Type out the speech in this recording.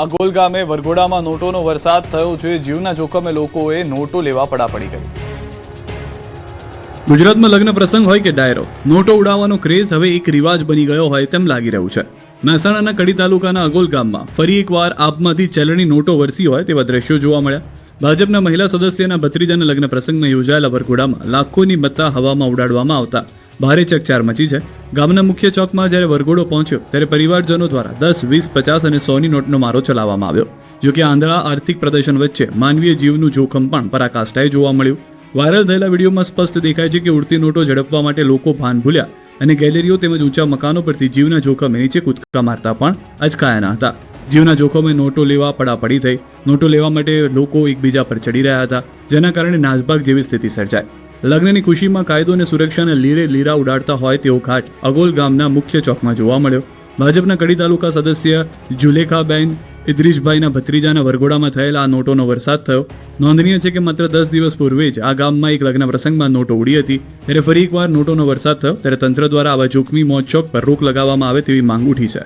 અગોલ ગામે વરઘોડામાં નોટોનો વરસાદ થયો છે। જીવના જોખમે લોકોએ નોટો લેવા પડાપડી કરી। ગુજરાતમાં લગ્ન પ્રસંગ હોય કે ડાયરો, નોટો ઉડાવવાનો ક્રેઝ હવે એક રિવાજ બની ગયો હોય તેમ લાગી રહ્યું છે। મહેસાણાના કડી તાલુકાના અગોલ ગામમાં ફરી એકવાર આપમાંથી ચલણી નોટો વરસી હોય તેવા દ્રશ્યો જોવા મળ્યા। ભાજપના મહિલા સદસ્યના ભત્રીજાના લગ્ન પ્રસંગમાં યોજાયેલા વરઘોડામાં લાખોની મત્તા હવામાં ઉડાડવામાં આવતા ભારે ચકચાર મચી છે। ગામના મુખ્ય ચોકમાં જ્યારે વરઘોડો પહોંચ્યો ત્યારે પરિવારજનો દ્વારા 10, 20, 50 અને 100ની નોટનો મારો ચલાવવામાં આવ્યો। જોકે આંધળા આર્થિક પ્રદર્શન વચ્ચે માનવીય જીવનું જોખમ પણ પરાકાષ્ઠાએ જોવા મળ્યું। વાયરલ થયેલા વિડીયોમાં સ્પષ્ટ દેખાય છે કે ઉડતી નોટો ઝડપવા માટે લોકો ભાન ભૂલ્યા અને ગેલેરીઓ તેમજ ઊંચા મકાનો પરથી જીવના જોખમે નીચે કૂદકા મારતા પણ અચકાયા ન હતા। જીવના જોખમે નોટો લેવા પડાપડી થઈ। નોટો લેવા માટે લોકો એકબીજા પર ચડી રહ્યા હતા, જેના કારણે નાસભાગ જેવી સ્થિતિ સર્જાઈ। લગ્નની ખુશીમાં કાયદો અને સુરક્ષાને લીરે લીરા ઉડાડતા હોય તેવો ઘાટ અગોલ ગામના મુખ્ય ચોકમાં જોવા મળ્યો। ભાજપના કડી તાલુકા સદસ્ય જુલેખાબેન ઇદ્રીશભાઈના ભત્રીજાના વરઘોડામાં થયેલા આ નોટોનો વરસાદ થયો। નોંધનીય છે કે માત્ર 10 દિવસ પૂર્વે જ આ ગામમાં એક લગ્ન પ્રસંગમાં નોટો ઉડી હતી, ત્યારે ફરી એકવાર નોટોનો વરસાદ થયો ત્યારે તંત્ર દ્વારા આવા જોખમી મોત ચોક પર રોક લગાવવામાં આવે તેવી માંગ ઉઠી છે।